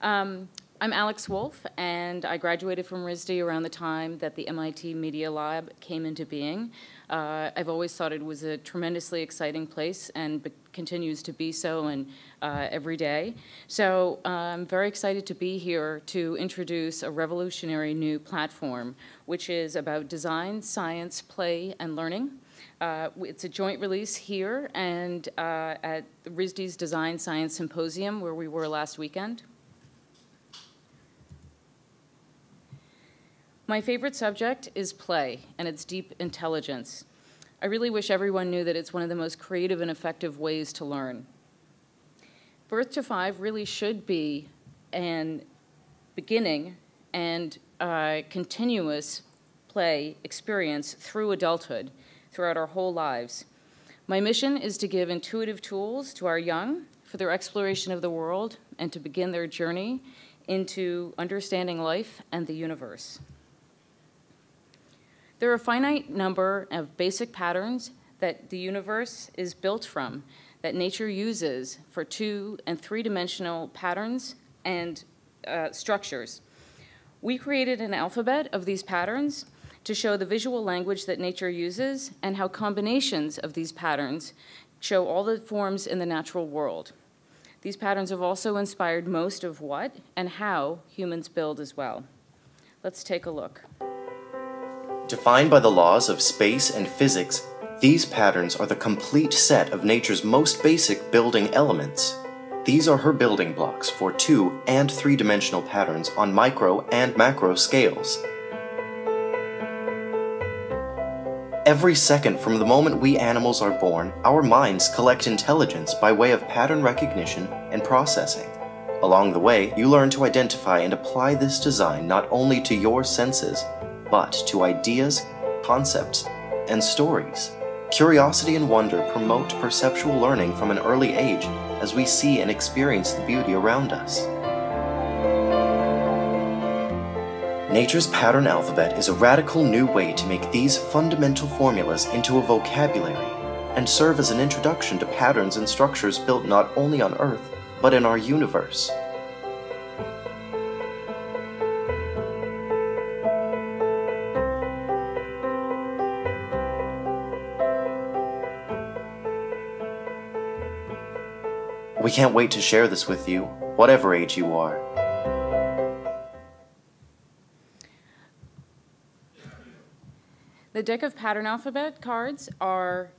I'm Alex Wolf, and I graduated from RISD around the time that the MIT Media Lab came into being. I've always thought it was a tremendously exciting place and continues to be so and every day. So I'm very excited to be here to introduce a revolutionary new platform, which is about design, science, play, and learning. It's a joint release here and at RISD's Design Science Symposium, where we were last weekend. My favorite subject is play and its deep intelligence. I really wish everyone knew that it's one of the most creative and effective ways to learn. Birth to Five really should be an beginning and continuous play experience through adulthood, throughout our whole lives. My mission is to give intuitive tools to our young for their exploration of the world and to begin their journey into understanding life and the universe. There are a finite number of basic patterns that the universe is built from, that nature uses for 2- and 3-dimensional patterns and structures. We created an alphabet of these patterns to show the visual language that nature uses and how combinations of these patterns show all the forms in the natural world. These patterns have also inspired most of what and how humans build as well. Let's take a look. Defined by the laws of space and physics, these patterns are the complete set of nature's most basic building elements. These are her building blocks for 2- and 3-dimensional patterns on micro and macro scales. Every second from the moment we animals are born, our minds collect intelligence by way of pattern recognition and processing. Along the way, you learn to identify and apply this design not only to your senses, but to ideas, concepts, and stories. Curiosity and wonder promote perceptual learning from an early age as we see and experience the beauty around us. Nature's pattern alphabet is a radical new way to make these fundamental formulas into a vocabulary and serve as an introduction to patterns and structures built not only on Earth, but in our universe. We can't wait to share this with you, whatever age you are. The deck of pattern alphabet cards are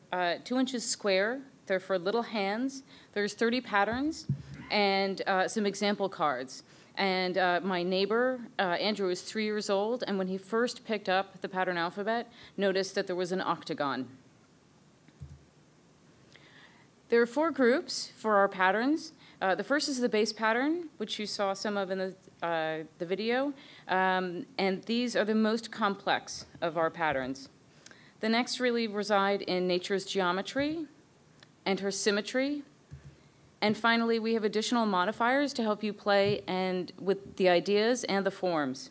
2 inches square. They're for little hands. There's 30 patterns and some example cards. And my neighbor, Andrew, is 3 years old, and when he first picked up the pattern alphabet, noticed that there was an octagon. There are 4 groups for our patterns. The first is the base pattern, which you saw some of in the video, and these are the most complex of our patterns. The next really reside in nature's geometry and her symmetry. And finally, we have additional modifiers to help you play and with the ideas and the forms.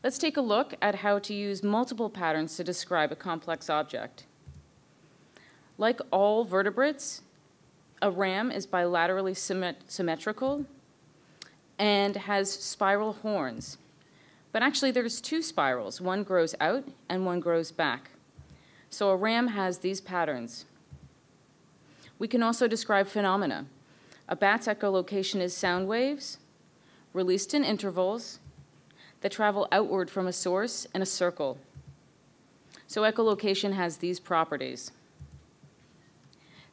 Let's take a look at how to use multiple patterns to describe a complex object. Like all vertebrates, a ram is bilaterally symmetrical and has spiral horns. But actually, there's 2 spirals. One grows out and one grows back. So a ram has these patterns. We can also describe phenomena. A bat's echolocation is sound waves released in intervals that travel outward from a source in a circle. So echolocation has these properties.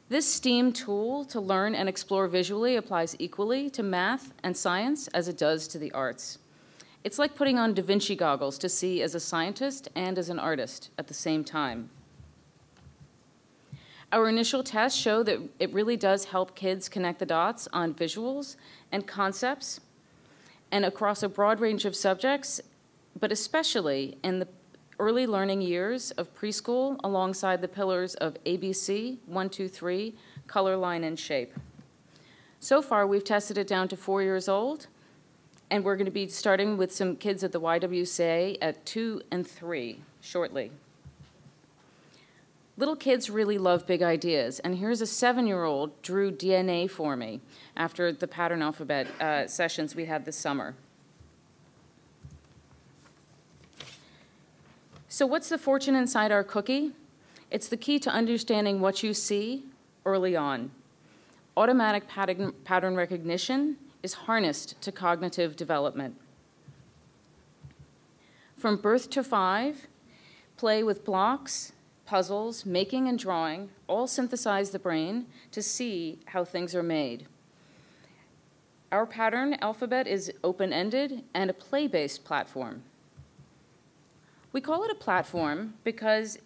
This STEAM tool to learn and explore visually applies equally to math and science as it does to the arts. It's like putting on Vinci goggles to see as a scientist and as an artist at the same time. Our initial tests show that it really does help kids connect the dots on visuals and concepts and across a broad range of subjects, but especially in the early learning years of preschool alongside the pillars of ABC, 1, 2, 3, color, line, and shape. So far, we've tested it down to 4 years old, and we're going to be starting with some kids at the YWCA at 2 and 3 shortly. Little kids really love big ideas, and here's a 7-year-old drew DNA for me after the pattern alphabet sessions we had this summer. So what's the fortune inside our cookie? It's the key to understanding what you see early on. Automatic pattern recognition is harnessed to cognitive development. From birth to 5, play with blocks, puzzles, making and drawing all synthesize the brain to see how things are made. Our pattern alphabet is open-ended and a play-based platform. We call it a platform because,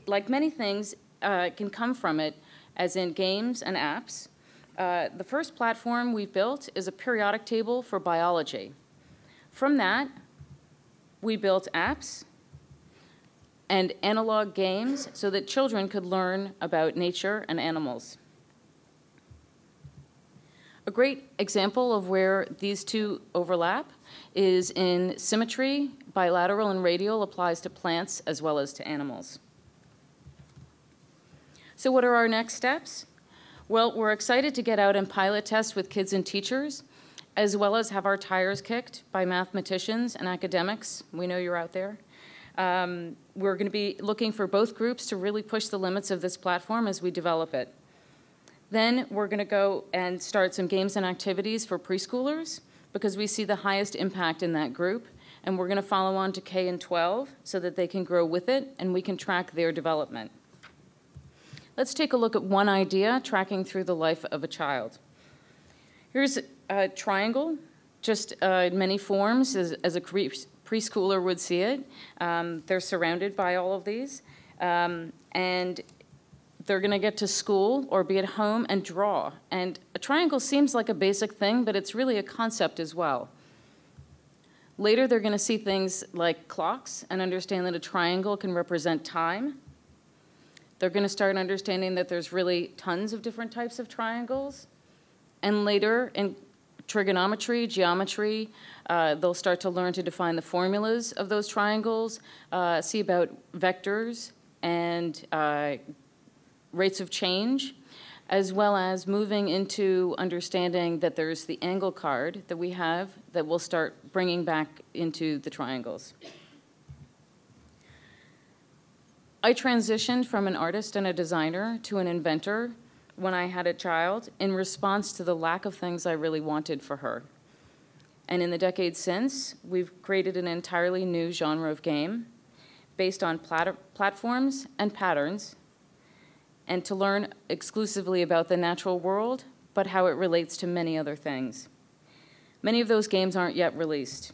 like many things, can come from it, as in games and apps. The first platform we built is a periodic table for biology. From that, we built apps and analog games so that children could learn about nature and animals. A great example of where these two overlap is in symmetry. Bilateral and radial applies to plants as well as to animals. So what are our next steps? Well, we're excited to get out and pilot test with kids and teachers, as well as have our tires kicked by mathematicians and academics. We know you're out there. We're going to be looking for both groups to really push the limits of this platform as we develop it. Then we're going to go and start some games and activities for preschoolers because we see the highest impact in that group. And we're going to follow on to K and 12 so that they can grow with it and we can track their development. Let's take a look at one idea, tracking through the life of a child. Here's a triangle, just in many forms as a preschooler would see it. They're surrounded by all of these. And they're going to get to school or be at home and draw. And a triangle seems like a basic thing, but it's really a concept as well. Later, they're going to see things like clocks and understand that a triangle can represent time. They're going to start understanding that there's really tons of different types of triangles. And later, in trigonometry, geometry, they'll start to learn to define the formulas of those triangles, see about vectors and rates of change, as well as moving into understanding that there's the angle card that we have that we'll start bringing back into the triangles. I transitioned from an artist and a designer to an inventor when I had a child in response to the lack of things I really wanted for her. And in the decades since, we've created an entirely new genre of game based on platforms and patterns, and to learn exclusively about the natural world, but how it relates to many other things. Many of those games aren't yet released.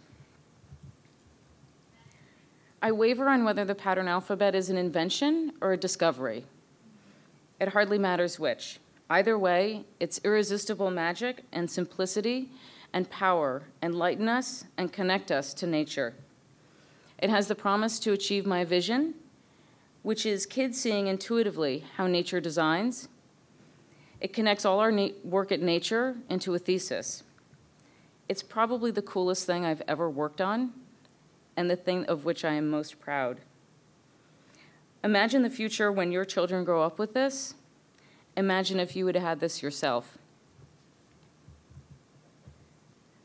I waver on whether the pattern alphabet is an invention or a discovery. It hardly matters which. Either way, its irresistible magic and simplicity and power enlighten us and connect us to nature. It has the promise to achieve my vision, which is kids seeing intuitively how nature designs. It connects all our work at nature into a thesis. It's probably the coolest thing I've ever worked on, and the thing of which I am most proud. Imagine the future when your children grow up with this. Imagine if you would have had this yourself.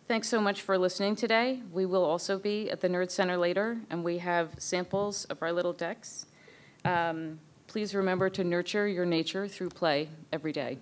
Thanks so much for listening today. We will also be at the Nerd Center later, and we have samples of our little decks. Please remember to nurture your nature through play every day.